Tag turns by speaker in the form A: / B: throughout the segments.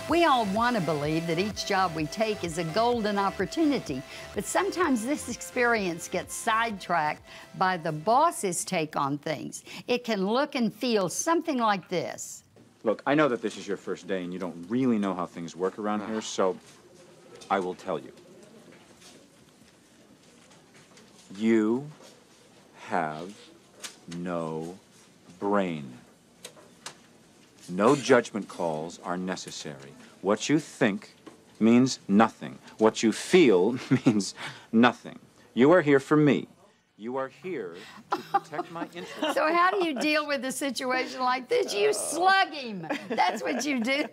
A: We all want to believe that each job we take is a golden opportunity, but sometimes this experience gets sidetracked by the boss's take on things. It can look and feel something like this.
B: Look, I know that this is your first day and you don't really know how things work around here, so I will tell you. You have no brain. No judgment calls are necessary. What you think means nothing. What you feel means nothing. You are here for me. You are here to protect my interests.
A: So how do you deal with a situation like this? You slug him. That's what you do,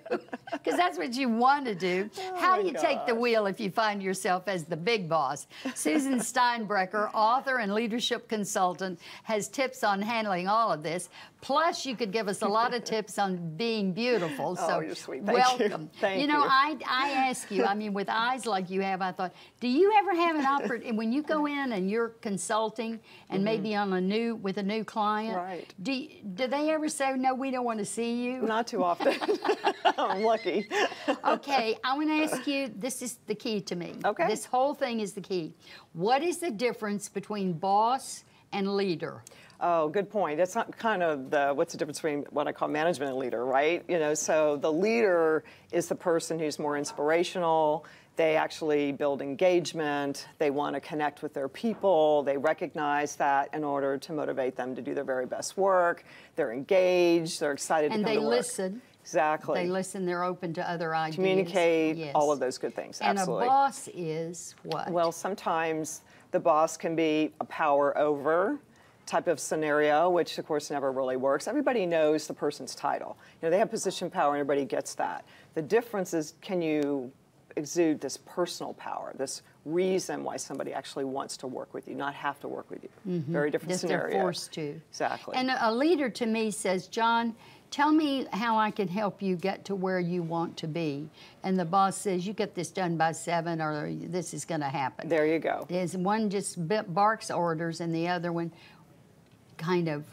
A: because that's what you want to do. How do you take the wheel if you find yourself as the big boss? Susan Steinbrecher, author and leadership consultant, has tips on handling all of this. Plus, you could give us a lot of tips on being beautiful. So
C: you're sweet. Thank
A: welcome.
C: You. Thank
A: you know,
C: you.
A: I ask you, I mean, with eyes like you have, I thought, do you ever have an opportunity, when you go in and you're consulting and maybe on with a new client,
C: right?
A: Do they ever say, no, we don't want to see you?
C: Not too often. I'm lucky.
A: Okay, I want to ask you, this is the key to me.
C: Okay.
A: This whole thing is the key. What is the difference between boss and leader?
C: Oh, good point. That's not kind of what's the difference between what I call management and leader, right? You know, so the leader is the person who's more inspirational. They actually build engagement. They want to connect with their people. They recognize that in order to motivate them to do their very best work. They're engaged. They're excited to come to work.
A: And they listen.
C: Exactly.
A: They listen. They're open to other ideas.
C: Communicate,
A: yes.
C: all of those good things.
A: And
C: absolutely.
A: a boss is what?
C: Well, sometimes the boss can be a power over type of scenario, which of course never really works. Everybody knows the person's title. You know, they have position power and everybody gets that. The difference is, can you exude this personal power, this reason why somebody actually wants to work with you, not have to work with you. Mm-hmm. Very different scenario.
A: They're forced to.
C: Exactly.
A: And a leader to me says, John, tell me how I can help you get to where you want to be. And the boss says, you get this done by 7 or this is going to happen.
C: There you go.
A: There's one just barks orders and the other one kind of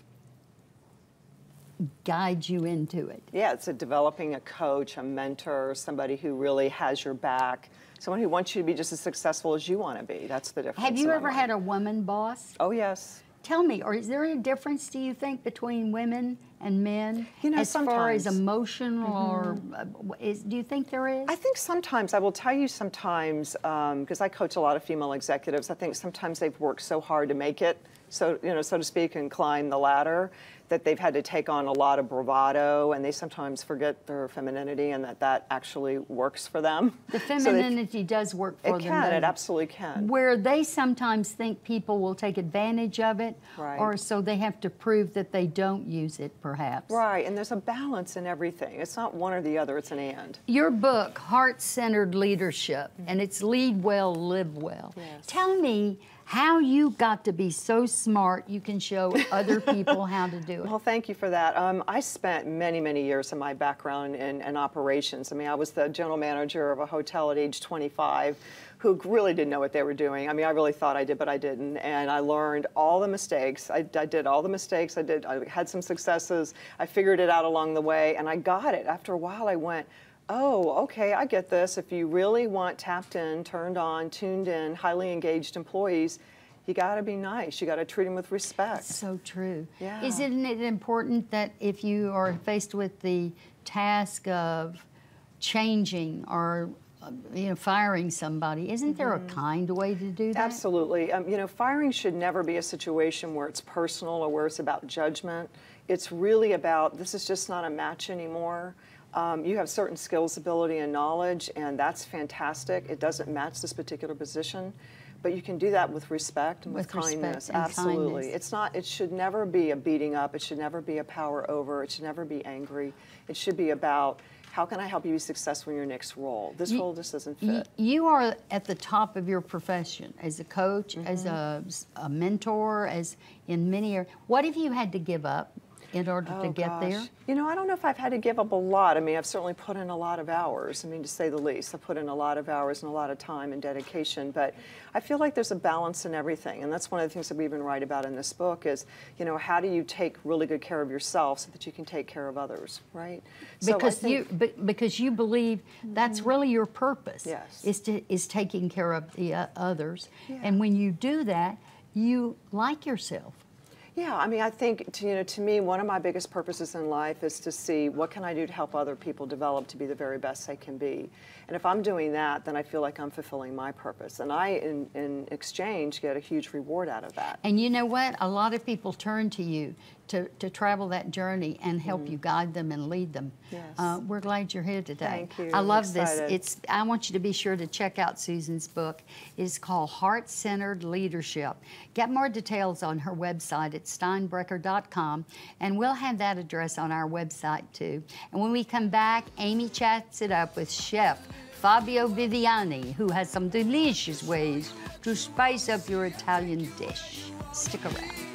A: guides you into it.
C: Yeah, it's developing a coach, a mentor, somebody who really has your back, someone who wants you to be just as successful as you want to be. That's the difference.
A: Have you ever had a woman boss?
C: Oh, yes.
A: Tell me, or is there a difference, do you think, between women and men?
C: You know,
A: as
C: sometimes.
A: Far as emotional, or do you think there is?
C: I think sometimes, I will tell you sometimes, because I coach a lot of female executives, I think sometimes they've worked so hard to make it, so to speak, and climb the ladder, that they've had to take on a lot of bravado, and they sometimes forget their femininity, and that actually works for them.
A: The femininity does work for them.
C: It can, it absolutely can.
A: Where they sometimes think people will take advantage of it,
C: right.
A: Or so they have to prove that they don't use it, perhaps.
C: Right, and there's a balance in everything. It's not one or the other, it's an and.
A: Your book, Heart-Centered Leadership, and it's Lead Well, Live Well.
C: Yes.
A: Tell me how you got to be so smart you can show other people how to do it.
C: Well, thank you for that. I spent many, many years in my background in operations. I mean, I was the general manager of a hotel at age 25 who really didn't know what they were doing. I mean, I really thought I did, but I didn't. And I learned all the mistakes. I did all the mistakes. I had some successes. I figured it out along the way, and I got it. After a while, I went, oh, okay, I get this. If you really want tapped in, turned on, tuned in, highly engaged employees, you got to be nice. You got to treat them with respect.
A: That's so true.
C: Yeah.
A: Isn't it important that if you are faced with the task of changing or firing somebody, isn't there a kind way to do that?
C: Absolutely. Firing should never be a situation where it's personal or where it's about judgment. It's really about, this is just not a match anymore. You have certain skills, ability, and knowledge, and that's fantastic. It doesn't match this particular position, but you can do that with respect and with kindness. Absolutely.
A: Kindness.
C: It's not. It should never be a beating up. It should never be a power over. It should never be angry. It should be about, how can I help you be successful in your next role? This role just doesn't fit.
A: You are at the top of your profession as a coach, as a mentor, as in many areas. What if you had to give up? in order to get there?
C: You know, I don't know if I've had to give up a lot. I mean, I've certainly put in a lot of hours. I mean, to say the least, I've put in a lot of hours and a lot of time and dedication. But I feel like there's a balance in everything, and that's one of the things that we even write about in this book. Is, you know, how do you take really good care of yourself so that you can take care of others, right?
A: Because because you believe that's really your purpose.
C: Yes.
A: Is taking care of the others,
C: Yeah.
A: and when you do that, you like yourself.
C: Yeah, I mean, I think, to me, one of my biggest purposes in life is to see what can I do to help other people develop to be the very best they can be. And if I'm doing that, then I feel like I'm fulfilling my purpose. And I, in exchange, get a huge reward out of that.
A: And you know what? A lot of people turn to you to travel that journey and help you guide them and lead them.
C: Yes.
A: We're glad you're here today.
C: Thank you.
A: I love
C: I'm
A: this.
C: excited.
A: I want you to be sure to check out Susan's book. It's called Heart-Centered Leadership. Get more details on her website at steinbrecher.com, and we'll have that address on our website too. And when we come back, Amy chats it up with Chef Fabio Viviani, who has some delicious ways to spice up your Italian dish. Stick around.